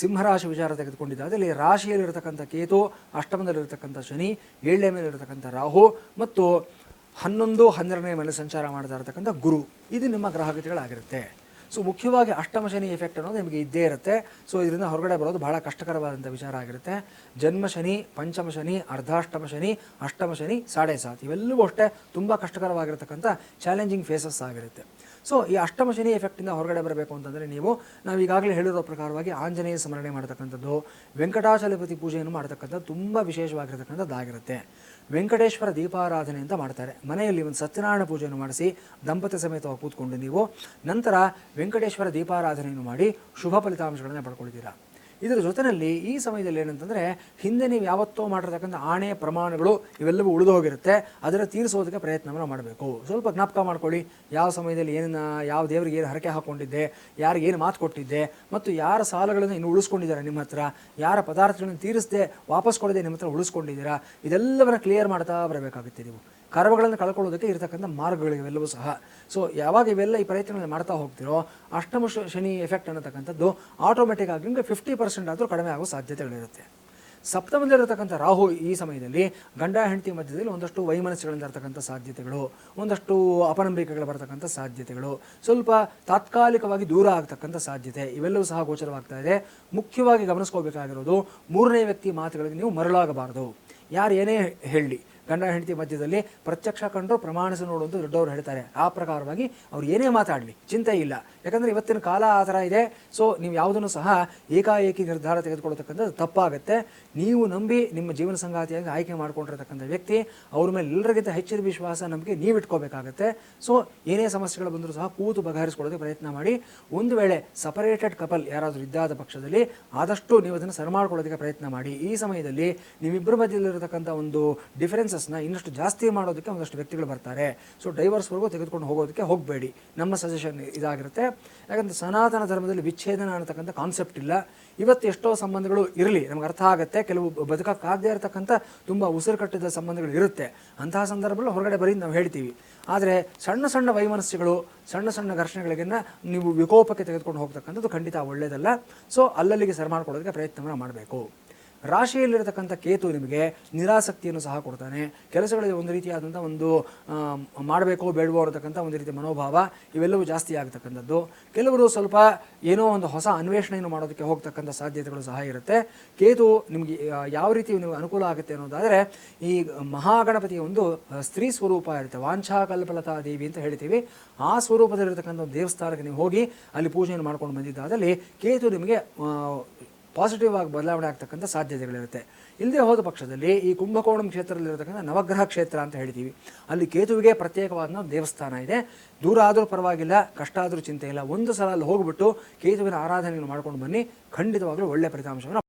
ಸಿಂಹರಾಶಿ ವಿಚಾರ ತೆಗೆದುಕೊಂಡಿದ್ದಾದಲ್ಲಿ ರಾಶಿಯಲ್ಲಿರತಕ್ಕಂಥ ಕೇತು, ಅಷ್ಟಮದಲ್ಲಿರತಕ್ಕಂಥ ಶನಿ, 7ನೇ ಮೇಲಿರತಕ್ಕಂಥ ರಾಹು ಮತ್ತು 11, 12ನೇ ಮೇಲೆ ಸಂಚಾರ ಮಾಡ್ತಾ ಇರತಕ್ಕಂಥ ಗುರು, ಇದು ನಿಮ್ಮ ಗ್ರಹಗತಿಗಳಾಗಿರುತ್ತೆ. ಸೊ ಮುಖ್ಯವಾಗಿ ಅಷ್ಟಮ ಶನಿ ಎಫೆಕ್ಟ್ ಅನ್ನೋದು ನಿಮಗೆ ಇದ್ದೇ ಇರುತ್ತೆ. ಸೊ ಇದರಿಂದ ಹೊರಗಡೆ ಬರೋದು ಬಹಳ ಕಷ್ಟಕರವಾದಂಥ ವಿಚಾರ ಆಗಿರುತ್ತೆ. ಜನ್ಮ ಶನಿ, ಪಂಚಮ ಶನಿ, ಅರ್ಧಾಷ್ಟಮ ಶನಿ, ಅಷ್ಟಮ ಶನಿ, 7.5 ಇವೆಲ್ಲವೂ ಅಷ್ಟೇ ತುಂಬ ಕಷ್ಟಕರವಾಗಿರ್ತಕ್ಕಂಥ ಚಾಲೆಂಜಿಂಗ್ ಫೇಸಸ್ ಆಗಿರುತ್ತೆ. ಸೊ ಈ ಅಷ್ಟಮ ಶನಿ ಎಫೆಕ್ಟಿಂದ ಹೊರಗಡೆ ಬರಬೇಕು ಅಂತಂದರೆ ನಾವು ಈಗಾಗಲೇ ಹೇಳಿರೋ ಪ್ರಕಾರವಾಗಿ ಆಂಜನೇಯ ಸ್ಮರಣೆ ಮಾಡತಕ್ಕಂಥದ್ದು, ವೆಂಕಟಾಚಲಪತಿ ಪೂಜೆಯನ್ನು ಮಾಡತಕ್ಕಂಥದ್ದು ತುಂಬ ವಿಶೇಷವಾಗಿರ್ತಕ್ಕಂಥದ್ದಾಗಿರುತ್ತೆ. ವೆಂಕಟೇಶ್ವರ ದೀಪಾರಾಧನೆ ಅಂತ ಮಾಡ್ತಾರೆ. ಮನೆಯಲ್ಲಿ ಒಂದು ಸತ್ಯನಾರಾಯಣ ಪೂಜೆಯನ್ನು ಮಾಡಿಸಿ ದಂಪತಿ ಸಮೇತವಾಗಿ ಕೂತ್ಕೊಂಡು ನೀವು ನಂತರ ವೆಂಕಟೇಶ್ವರ ದೀಪಾರಾಧನೆಯನ್ನು ಮಾಡಿ ಶುಭ ಫಲಿತಾಂಶಗಳನ್ನು ಪಡ್ಕೊಳ್ತೀರಾ. ಇದರ ಜೊತೆಯಲ್ಲಿ ಈ ಸಮಯದಲ್ಲಿ ಏನಂತಂದರೆ ಹಿಂದೆ ನೀವು ಯಾವತ್ತೋ ಮಾಡಿರ್ತಕ್ಕಂಥ ಆಣೆ ಪ್ರಮಾಣಗಳು ಇವೆಲ್ಲವೂ ಉಳಿದು ಹೋಗಿರುತ್ತೆ. ಅದರ ತೀರಿಸೋದಕ್ಕೆ ಪ್ರಯತ್ನವನ್ನು ಮಾಡಬೇಕು. ಸ್ವಲ್ಪ ಜ್ಞಾಪಕ ಮಾಡ್ಕೊಳ್ಳಿ, ಯಾವ ಸಮಯದಲ್ಲಿ ಏನನ್ನ, ಯಾವ ದೇವರಿಗೆ ಏನು ಹರಕೆ ಹಾಕ್ಕೊಂಡಿದ್ದೆ, ಯಾರಿಗೆ ಏನು ಮಾತು ಕೊಟ್ಟಿದ್ದೆ, ಮತ್ತು ಯಾರ ಸಾಲಗಳನ್ನು ಇನ್ನು ಉಳಿಸ್ಕೊಂಡಿದ್ದಾರೆ ನಿಮ್ಮ ಹತ್ರ, ಯಾರ ಪದಾರ್ಥಗಳನ್ನು ತೀರಿಸದೆ ವಾಪಸ್ ಕೊಡದೆ ನಿಮ್ಮ ಹತ್ರ ಉಳಿಸ್ಕೊಂಡಿದ್ದೀರಾ, ಇದೆಲ್ಲವನ್ನ ಕ್ಲಿಯರ್ ಮಾಡ್ತಾ ಬರಬೇಕಾಗುತ್ತೆ. ನೀವು ಕರ್ಮಗಳನ್ನು ಕಳ್ಕೊಳ್ಳೋದಕ್ಕೆ ಇರತಕ್ಕಂಥ ಮಾರ್ಗಗಳು ಇವೆಲ್ಲವೂ ಸಹ. ಸೊ ಯಾವಾಗ ಇವೆಲ್ಲ ಈ ಪ್ರಯತ್ನಗಳನ್ನು ಮಾಡ್ತಾ ಹೋಗ್ತಿರೋ ಅಷ್ಟಮ ಶನಿ ಎಫೆಕ್ಟ್ ಅನ್ನತಕ್ಕಂಥದ್ದು ಆಟೋಮೆಟಿಕ್ ಆಗಿ ನಿಮಗೆ 50% ಆದರೂ ಕಡಿಮೆ ಆಗೋ ಸಾಧ್ಯತೆಗಳಿರುತ್ತೆ. ಸಪ್ತಮದಲ್ಲಿರತಕ್ಕಂಥ ರಾಹು ಈ ಸಮಯದಲ್ಲಿ ಗಂಡ ಹೆಂಡತಿ ಮಧ್ಯದಲ್ಲಿ ಒಂದಷ್ಟು ವೈಮನಸ್ಸುಗಳಿಂದ ಇರತಕ್ಕಂಥ ಸಾಧ್ಯತೆಗಳು, ಒಂದಷ್ಟು ಅಪನಂಬಿಕೆಗಳು ಬರತಕ್ಕಂಥ ಸಾಧ್ಯತೆಗಳು, ಸ್ವಲ್ಪ ತಾತ್ಕಾಲಿಕವಾಗಿ ದೂರ ಆಗ್ತಕ್ಕಂಥ ಸಾಧ್ಯತೆ ಇವೆಲ್ಲವೂ ಸಹ ಗೋಚರವಾಗ್ತಾ ಇದೆ. ಮುಖ್ಯವಾಗಿ ಗಮನಿಸ್ಕೋಬೇಕಾಗಿರೋದು 3ನೇ ವ್ಯಕ್ತಿ ಮಾತುಗಳಿಗೆ ನೀವು ಮರಳಾಗಬಾರದು. ಯಾರು ಏನೇ ಹೇಳಲಿ, ಗಂಡ ಹೆಂಡತಿ ಮಧ್ಯದಲ್ಲಿ ಪ್ರತ್ಯಕ್ಷ ಕಂಡ್ರು ಪ್ರಮಾಣಿಸಿ ನೋಡುವಂತ ದೊಡ್ಡವರು ಹೇಳ್ತಾರೆ. ಆ ಪ್ರಕಾರವಾಗಿ ಅವ್ರು ಏನೇ ಮಾತಾಡಲಿ ಚಿಂತೆ ಇಲ್ಲ. ಯಾಕಂದರೆ ಇವತ್ತಿನ ಕಾಲ ಆ ಥರ ಇದೆ. ಸೊ ನೀವು ಯಾವುದನ್ನು ಸಹ ಏಕಾಏಕಿ ನಿರ್ಧಾರ ತೆಗೆದುಕೊಳ್ಳತಕ್ಕಂಥದ್ದು ತಪ್ಪಾಗುತ್ತೆ. ನೀವು ನಂಬಿ ನಿಮ್ಮ ಜೀವನ ಸಂಗಾತಿಯಾಗಿ ಆಯ್ಕೆ ಮಾಡ್ಕೊಂಡಿರತಕ್ಕಂಥ ವ್ಯಕ್ತಿ, ಅವ್ರ ಮೇಲೆ ಎಲ್ಲರಿಗಿಂತ ಹೆಚ್ಚಿನ ವಿಶ್ವಾಸ ನಂಬಿಕೆ ನೀವು ಇಟ್ಕೋಬೇಕಾಗತ್ತೆ. ಸೊ ಏನೇ ಸಮಸ್ಯೆಗಳು ಬಂದರೂ ಸಹ ಕೂತು ಬಗೆಹರಿಸ್ಕೊಳ್ಳೋದಕ್ಕೆ ಪ್ರಯತ್ನ ಮಾಡಿ. ಒಂದು ವೇಳೆ ಸಪರೇಟೆಡ್ ಕಪಲ್ ಯಾರಾದರೂ ಇದ್ದಾದ ಪಕ್ಷದಲ್ಲಿ ಆದಷ್ಟು ನೀವು ಅದನ್ನು ಸರಿ ಮಾಡ್ಕೊಳ್ಳೋದಕ್ಕೆ ಪ್ರಯತ್ನ ಮಾಡಿ. ಈ ಸಮಯದಲ್ಲಿ ನಿಮ್ಮಿಬ್ಬರ ಮಧ್ಯದಲ್ಲಿರತಕ್ಕಂಥ ಒಂದು ಡಿಫರೆನ್ಸಸ್ನ ಇನ್ನಷ್ಟು ಜಾಸ್ತಿ ಮಾಡೋದಕ್ಕೆ ಒಂದಷ್ಟು ವ್ಯಕ್ತಿಗಳು ಬರ್ತಾರೆ. ಸೊ ಡೈವರ್ಸ್ವರೆಗೂ ತೆಗೆದುಕೊಂಡು ಹೋಗೋದಕ್ಕೆ ಹೋಗಬೇಡಿ. ನಮ್ಮ ಸಜೆಷನ್ ಇದಾಗಿರುತ್ತೆ. ಯಾಕಂದರೆ ಸನಾತನ ಧರ್ಮದಲ್ಲಿ ವಿಚ್ಛೇದನ ಅನ್ನತಕ್ಕಂಥ ಕಾನ್ಸೆಪ್ಟ್ ಇಲ್ಲ. ಇವತ್ತು ಎಷ್ಟೋ ಸಂಬಂಧಗಳು ಇರಲಿ, ನಮ್ಗೆ ಅರ್ಥ ಆಗುತ್ತೆ. ಕೆಲವು ಬದುಕಕ್ಕಾಗದೇ ಇರತಕ್ಕಂಥ ತುಂಬ ಉಸಿರು ಕಟ್ಟಿದ ಸಂಬಂಧಗಳು ಇರುತ್ತೆ. ಅಂತಹ ಸಂದರ್ಭದಲ್ಲಿ ಹೊರಗಡೆ ಬರೀ ನಾವು ಹೇಳ್ತೀವಿ. ಆದರೆ ಸಣ್ಣ ಸಣ್ಣ ವೈಮನಸ್ಸುಗಳು, ಸಣ್ಣ ಸಣ್ಣ ಘರ್ಷಣೆಗಳಿಗೆನ್ನ ನೀವು ವಿಕೋಪಕ್ಕೆ ತೆಗೆದುಕೊಂಡು ಹೋಗ್ತಕ್ಕಂಥದ್ದು ಖಂಡಿತ ಒಳ್ಳೆಯದಲ್ಲ. ಸೊ ಅಲ್ಲಲ್ಲಿಗೆ ಸರಿ ಮಾಡ್ಕೊಳ್ಳೋದಕ್ಕೆ ಪ್ರಯತ್ನವನ್ನು ಮಾಡಬೇಕು. ರಾಶಿಯಲ್ಲಿರತಕ್ಕಂಥ ಕೇತು ನಿಮಗೆ ನಿರಾಸಕ್ತಿಯನ್ನು ಸಹ ಕೊಡ್ತಾನೆ. ಕೆಲಸಗಳಲ್ಲಿ ಒಂದು ರೀತಿಯಾದಂಥ ಒಂದು ಮಾಡಬೇಕೋ ಬೇಡವೋ ಅನ್ನತಕ್ಕಂಥ ಒಂದು ರೀತಿಯ ಮನೋಭಾವ ಇವೆಲ್ಲವೂ ಜಾಸ್ತಿ ಆಗ್ತಕ್ಕಂಥದ್ದು. ಕೆಲವರು ಸ್ವಲ್ಪ ಏನೋ ಒಂದು ಹೊಸ ಅನ್ವೇಷಣೆಯನ್ನು ಮಾಡೋದಕ್ಕೆ ಹೋಗ್ತಕ್ಕಂಥ ಸಾಧ್ಯತೆಗಳು ಸಹ ಇರುತ್ತೆ. ಕೇತು ನಿಮಗೆ ಯಾವ ರೀತಿ ನೀವು ಅನುಕೂಲ ಆಗುತ್ತೆ ಅನ್ನೋದಾದರೆ, ಈ ಮಹಾಗಣಪತಿಯ ಒಂದು ಸ್ತ್ರೀ ಸ್ವರೂಪ ಇರುತ್ತೆ, ವಾಂಛಾಕಲ್ಪಲತಾ ದೇವಿ ಅಂತ ಹೇಳ್ತೀವಿ. ಆ ಸ್ವರೂಪದಲ್ಲಿರತಕ್ಕಂಥ ಒಂದು ದೇವಸ್ಥಾನಕ್ಕೆ ನೀವು ಹೋಗಿ ಅಲ್ಲಿ ಪೂಜೆಯನ್ನು ಮಾಡ್ಕೊಂಡು ಬಂದಿದ್ದಾದಲ್ಲಿ ಕೇತು ನಿಮಗೆ ಪಾಸಿಟಿವ್ ಆಗಿ ಬದಲಾವಣೆ ಆಗ್ತಕ್ಕಂಥ ಸಾಧ್ಯತೆಗಳಿರುತ್ತೆ. ಇಲ್ಲದೆ ಹೋದ ಪಕ್ಷದಲ್ಲಿ ಈ ಕುಂಭಕೋಣಂ ಕ್ಷೇತ್ರದಲ್ಲಿರತಕ್ಕಂಥ ನವಗ್ರಹ ಕ್ಷೇತ್ರ ಅಂತ ಹೇಳ್ತೀವಿ. ಅಲ್ಲಿ ಕೇತುವಿಗೆ ಪ್ರತ್ಯೇಕವಾದ ದೇವಸ್ಥಾನ ಇದೆ. ದೂರ ಆದರೂ ಪರವಾಗಿಲ್ಲ, ಕಷ್ಟ ಆದರೂ ಚಿಂತೆ ಇಲ್ಲ. ಒಂದು ಸಲ ಅಲ್ಲಿ ಹೋಗ್ಬಿಟ್ಟು ಕೇತುವಿನ ಆರಾಧನೆಯನ್ನು ಮಾಡ್ಕೊಂಡು ಬನ್ನಿ, ಖಂಡಿತವಾಗ್ಲೂ ಒಳ್ಳೆಯ ಫಲಿತಾಂಶವನ್ನು